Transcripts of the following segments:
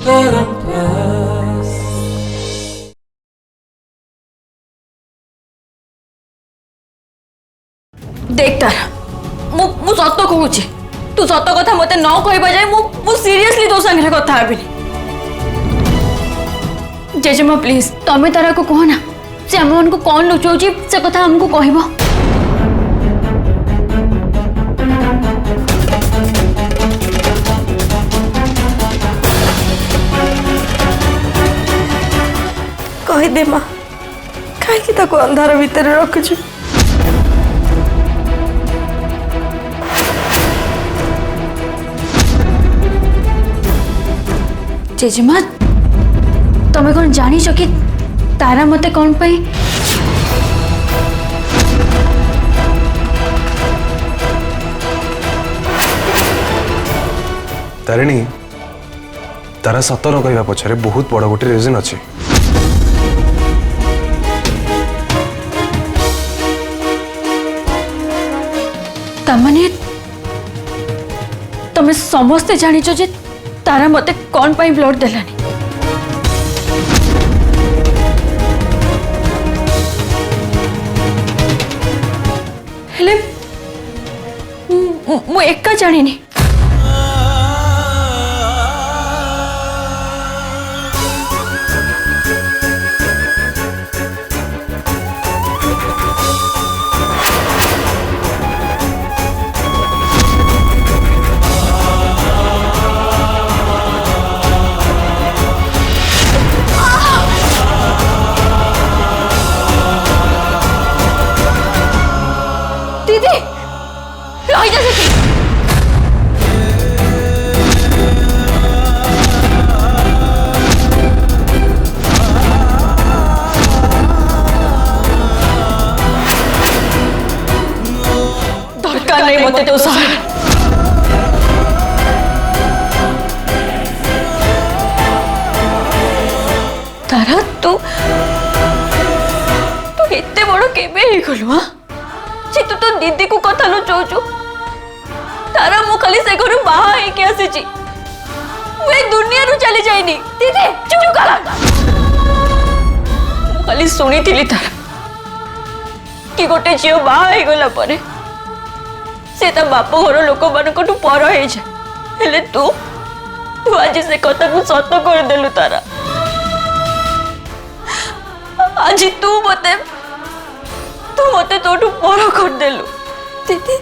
देख तारा मु सत कहूँ तू सत कथा मत न कहबा जाए मु सीरियसली तो संगे कथा हेबिनी। जेजेमा प्लीज तमें तारा को कहना से आम मन को कौन लुचाऊँ से कथा हमको कहब। कहीदे माँ कहीं अंधार भितर रखुଛୁ। जेजेमा तमें कौन जानी कि तारा मते कौन पाई तारिणी तारा सत न कहवा पछरे बहुत बड़ गोटे रीजन अच्छे। तमने तमें समस्ते जानिଛ जे तारा मते कौन पाई ब्लड देलानी। हेले मु एका जानिनी। दरकार नहीं मत तो सहारा तारा तू एते बड़ केबे ही गलु हां जे तू तो दीदी को कथा लुचाऊचु। तारा मु खाली से घर बाहा है के आसी छी मैं दुनिया नु चली जाइनी। दीदी चुप कर मु खाली सुनी थिली तारा कि गोटे झियो बाहा है गला परे से ता बाप घर लोक मान को पर हो जाए हेले तू तू आज से कथा को सत कर देलु। तारा आज तू मते तोठू पर कर देलु। दीदी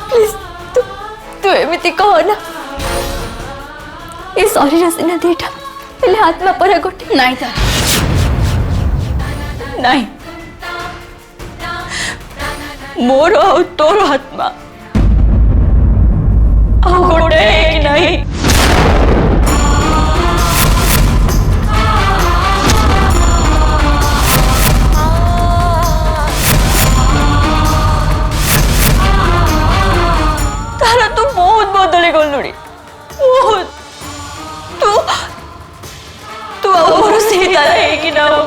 प्लीज तू तू एमिति कह ना ये शरीर सिना दीटा हेले आत्मा पर गोटे नहीं तारा नहीं मोर और तोर आत्मा गोटे नहीं। तारा तू बहुत बदली गलुड़ी बहुत तू तू और से तारा है कि ना हो।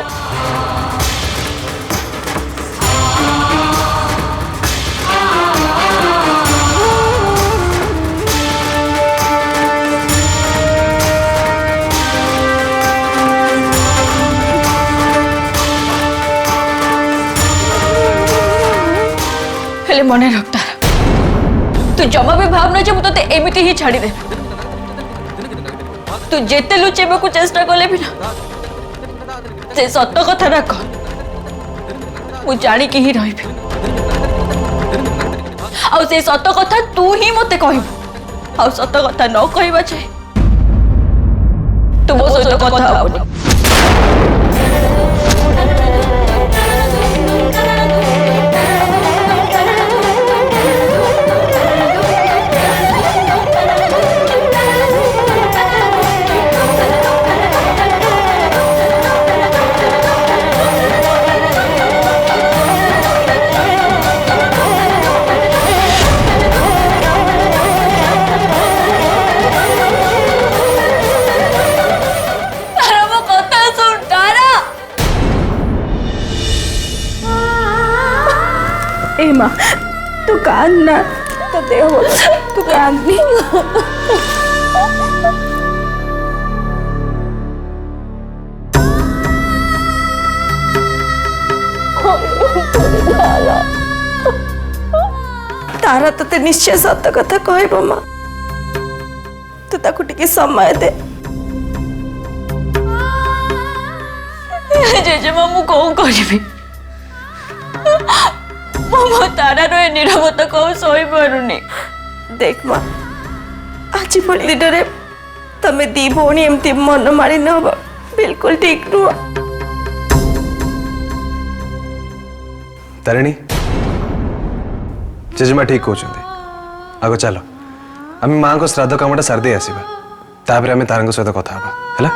मने रखता तू जमा भी भावना जे मुझे एमती ही छाड़ी दे। तू जेते लुचेबा को चेष्टा कले भी ना से सत कथा ना कह मु जानी कि ही रही आउ से सत कथा तू ही मते कहबू आउ सत कथा न कहबा चाहे तू मो सहित कथा होबनी। माँ तू कान ना तो देह तू कान नहीं तारा तते निश्चय सत कथा कहब माँ तू ताकू टिके समय दे जेजेमा मु कौन करी मो तारा रो नीरवता को सही पारुनी देख माँ आज भली दिन में तमें दी भौणी एमती मन मारी न हो बिल्कुल ठीक नुह तारिणी जेजेमा ठीक कहते आग चलो आम माँ को श्राद्ध कामटा सारदे आसवा तापर आम तार सहित कथा है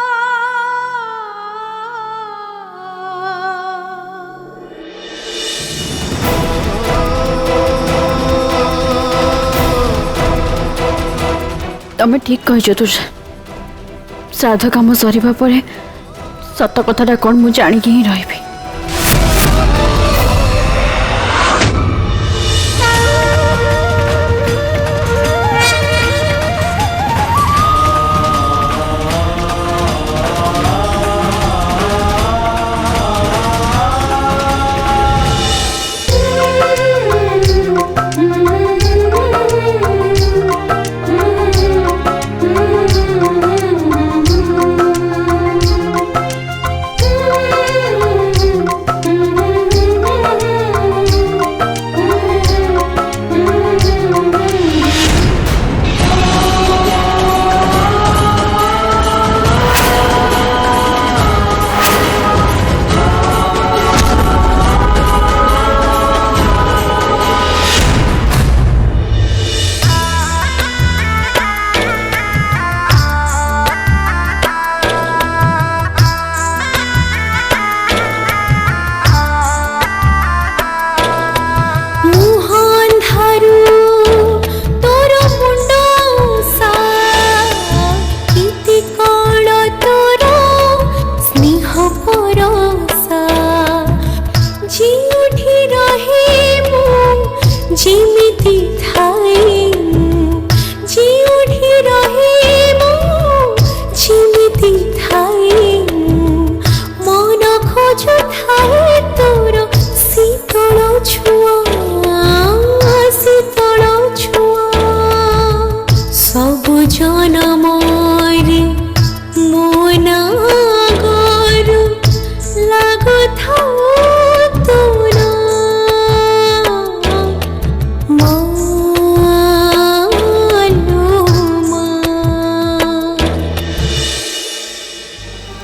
तमें ठीक कह तुझे श्राद्ध कम सरिबा परे सत कथाटा कौन मु जानिकी ही रही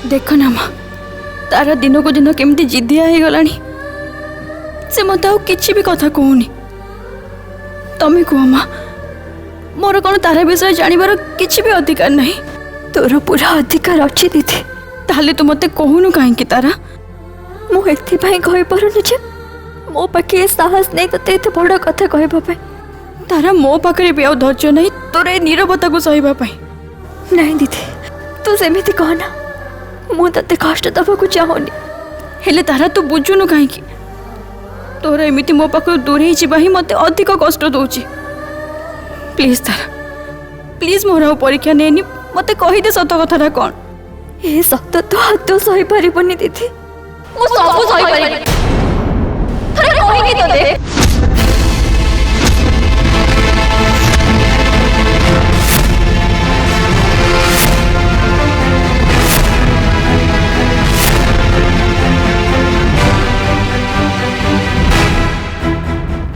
देख ना माँ तारा दिन को दिन केमती जिदिया हो गलानी से मत किसी भी कथा कहूनी तमें कह माँ मोर कौन तारा विषय जानवर किसी भी अधिकार नहीं तोर पूरा अधिकार अच्छी दीदी ताले तू मत कहूनु कहीं तारा मुझे कही पारुनी जे मो पाखे साहस नहीं तो एत बड़ कथा कहवाई तारा मो पाखे भी आ धैर्य नहीं तोर ए नीरवता को सहापी नहीं दीदी तू सेमती कहना मु ते कष्ट दबाक चाहूनी हेले तारा तू बुझुनु कहीं तोर एमती मो पाख दूरे ही मत अधिक कष्ट दौची प्लीज तारा प्लीज मोर आ परीक्षा नेनी मत कहीदे सत कथा कौन ए सत तो हाथ सही पारिबनी दीदी मु सब सही पारिबी अरे कहिनी तो दे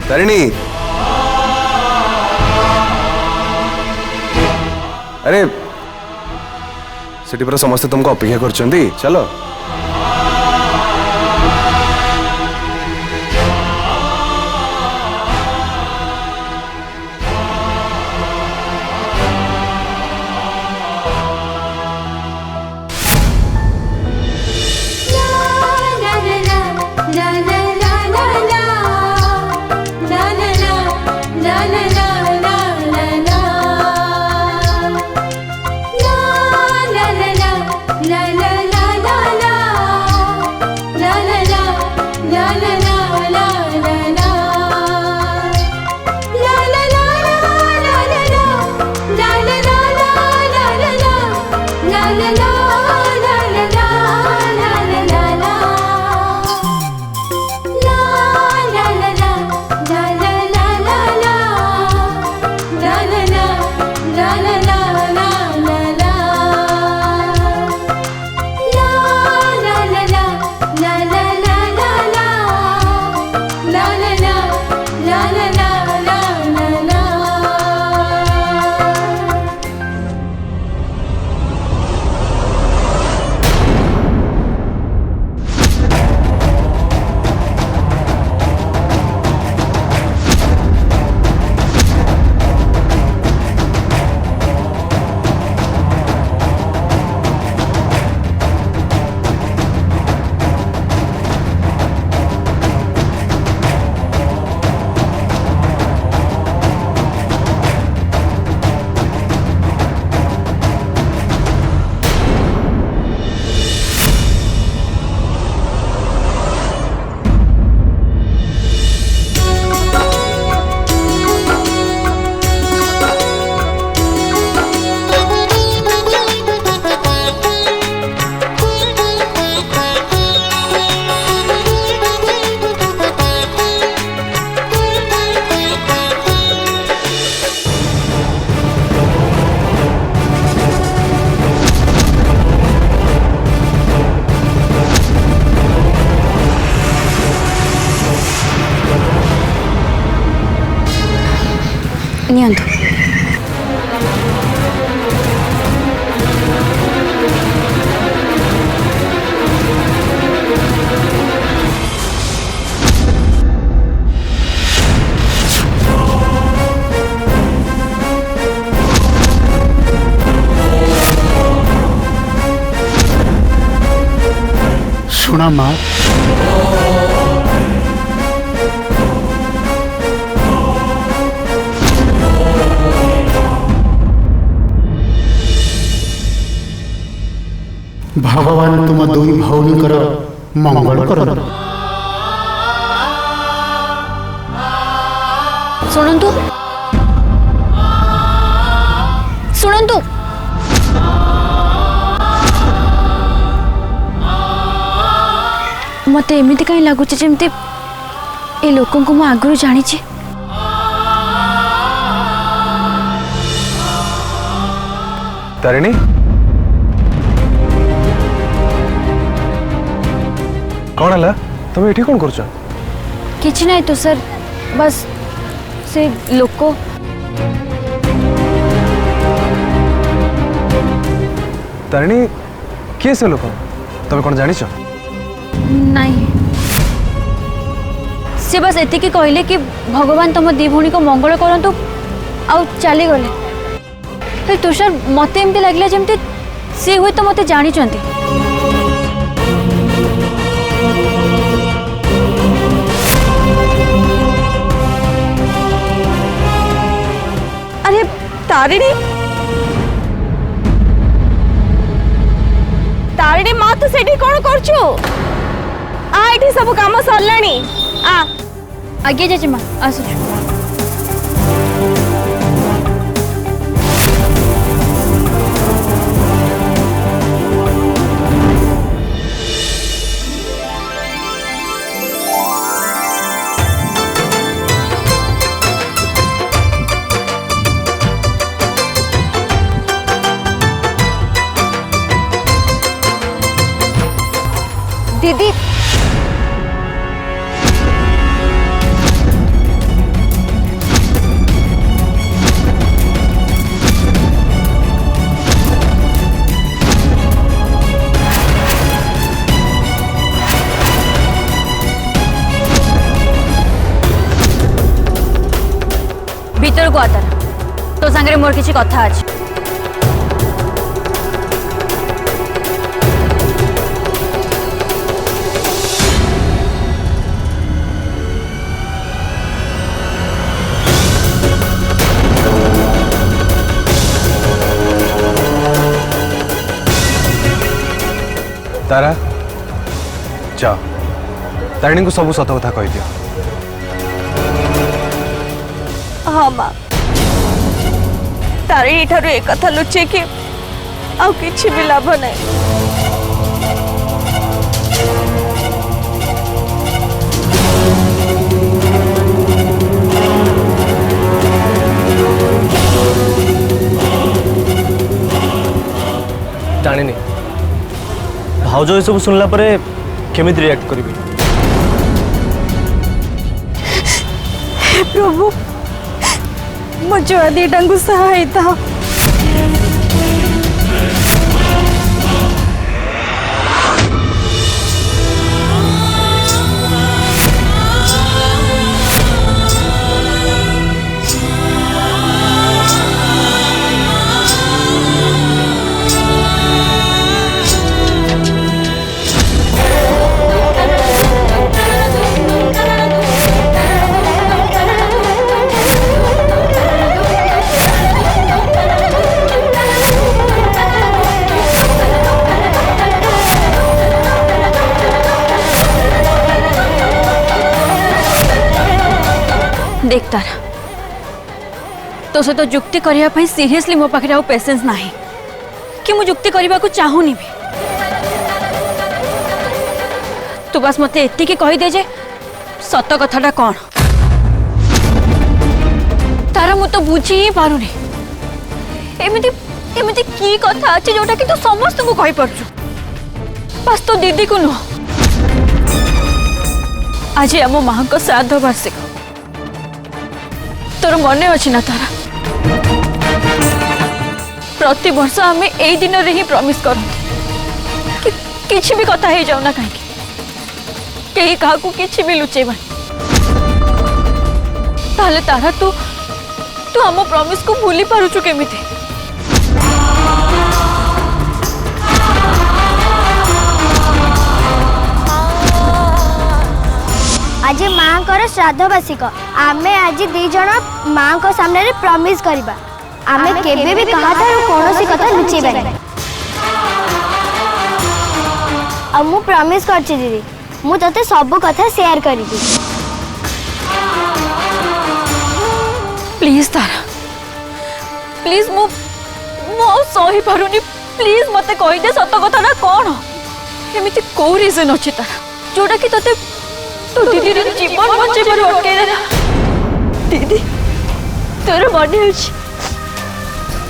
तारिणी अरे सेठी पर समस्ते तुमको अपेक्षा करछंती चलो ଶୁଣ ମା, ଭଗବାନ ତୁମ ଦୁଇ ଭଉଣୀଙ୍କର ମଙ୍ଗଳ କରନ୍ତୁ। ଶୁଣନ୍ତୁ ଶୁଣନ୍ତୁ, ମତେ ଏମିତି କାହିଁ ଲାଗୁଛି ଯେମିତି ଏ ଲୋକଙ୍କୁ ମୁଁ ଆଗରୁ ଜାଣିଛି। तारिणी कौन है तुम ये कौन कर किसी नहीं तो सर, बस से लोक तारिणी किए से लोक तुम कौन जानिछ? नहीं, से बस एति कहले कि भगवान तुम दी भौणी को मंगल करंतु आउ चली गले। तुषार मत एमती लगे जमती सी हुए तो मत जानी। अरे तारिणी, तारिणी माँ तू सेठी कौन करछु? आ एठी सब काम सरलानी। आ आगे जाचे माँ आसु। दीदी भीतर को आता तो सांगे मोर किसी कथा अछि। तारा जाओ तारिणी को सब सत कथा कह दियो। हाँ माँ, तारिणी ठारू एक कथा लुचे कि आउ किछि भी लाभ नहीं। जानी भाउज ये सब सुनला परे केमिति रिएक्ट करिबी? हे प्रभु, मो छुआ दीटा को सहाय था। देख तारा, तो सहित जुक्ति करने सीरियसली मो पाखे आउ पेशेंस नहीं कि मु जुक्ति करने को चाहूनी भी। तू बस मत एति कहीदे जे सत कथाटा कौन। तारा मु तो बुझी ही पारुनी एमिति एमिति की कथा अच्छे जोटा कि तू समस्त को कहि परछु, बस तो दीदी को नुह। आज आम माँ को श्राद्ध वार्षिक, तोर मन अच्छी ना तारा? प्रति वर्ष आम यही दिन रे ही प्रॉमिस करते कि किसी भी कथा हो जाऊ ना कहीं कहीं क्या किसी भी लुचेबा। ताले तारा तू तू आम प्रॉमिस को भूली पारुचु केमिति? माँ को श्राद्धवार्षिक आमे आज दी जन माँ को सामने प्रॉमिस करबा आमे केबे भी कहा था कोनोसी कथा लुचेबा आ मु प्रॉमिस करछि दीदी मु तते सब कथा शेयर करिबी। प्लीज तारा प्लीज मु सही पारुनी प्लीज मते कहि दे सत कथा ना कौन एमिति को रीजन अछि तारा जोटा कि तते तो दीदी रे जीवन बचे पर अटके देला। दीदी तोर मन अछि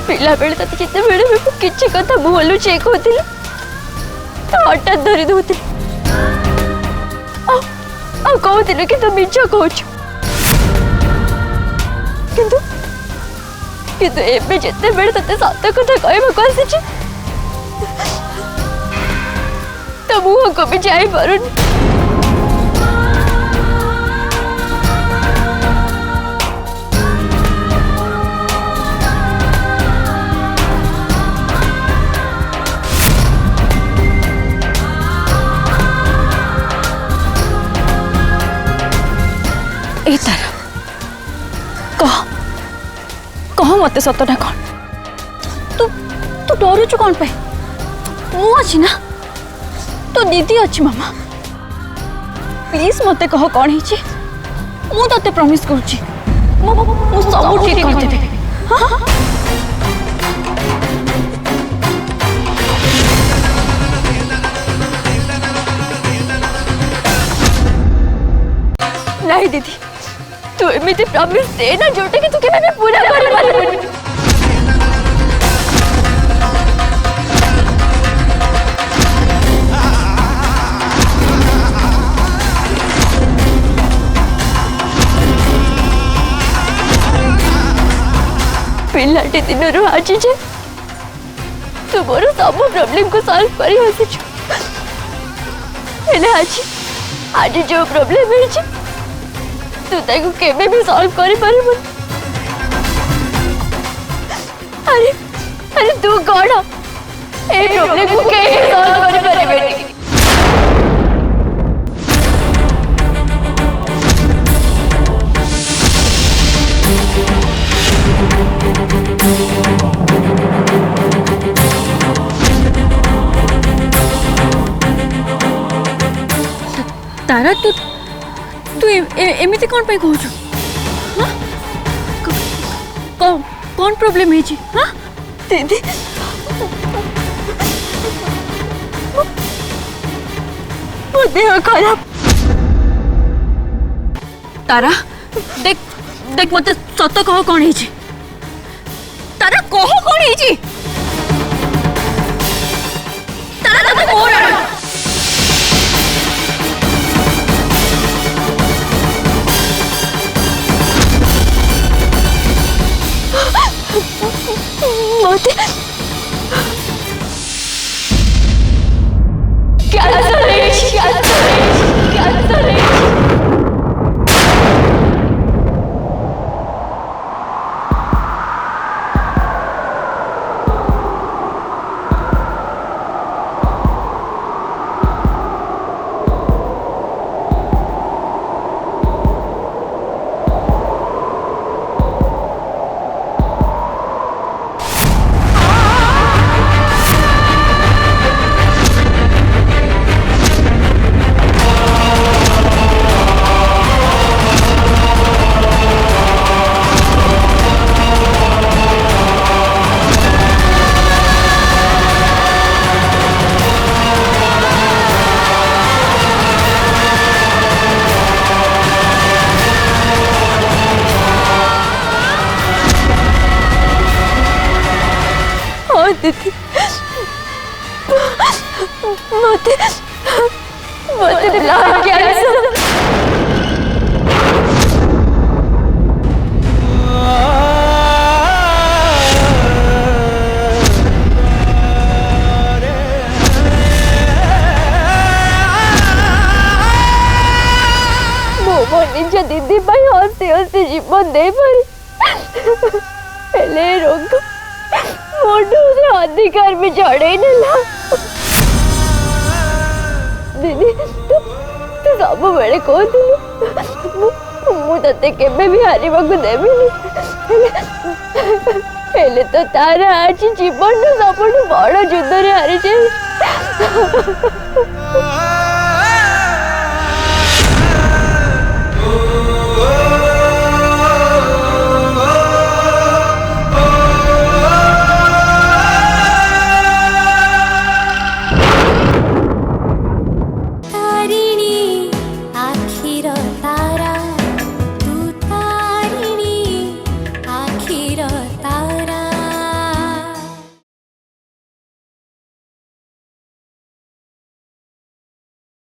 पिला बेले तते जिते बेले में किछि कथा बोलु चेक होतिल तो हठात धरी दोती आ कहतिल कि तू मिछ कहछ किंतु किंतु एबे जिते बेले तते सत कथा कहबा को आसी छी तो मुह को भी जाई पारुनी। कह मत सतटा कौन तू तू डरुचु कौन पे मु अच्छी ना तो दीदी अच्छी मामा प्लीज मत कह कौन है मु तते प्रॉमिस करूची मु सब ठीक कर देबे। हां नहीं दीदी तू एमिति प्रॉमिस दे ना जोटे कि तू केबे भी पूरा कर पारिबनी। पिलाटे दिन रो आज जे तू मोर सब प्रॉब्लम को सॉल्व करी हसी हेले आज जो प्रॉब्लम है तू ताको केबे भी सॉल्व करि परबो। अरे अरे तू कोन ए प्रॉब्लम को के सॉल्व करि परबेनी। तारा तू तू एमिति कौन पे कहू कौन प्रॉब्लम है जी। हाँ दीदी वो देह खराब तारा देख देख मत सत कह कौन है जी तारा कह कौन है जी तारा तो मोर मोती दीदी मोते मोते ब्लड कैंसर मो निज दीदी भाई हसी हसी जीवन दे पारी पहले रोग मोटू से अधिकार में चढ़े ना दीदी तू सब बेले कहलु ମୁଁ ତତେ କେବେ ବି ହାରିବାକୁ ଦେବିନି। ହେଲେ ତ ତାର ଆଜି ଜୀବନର ସବୁଠୁ ବଡ଼ ଯୁଦ୍ଧରେ ହାରିଯାଏ।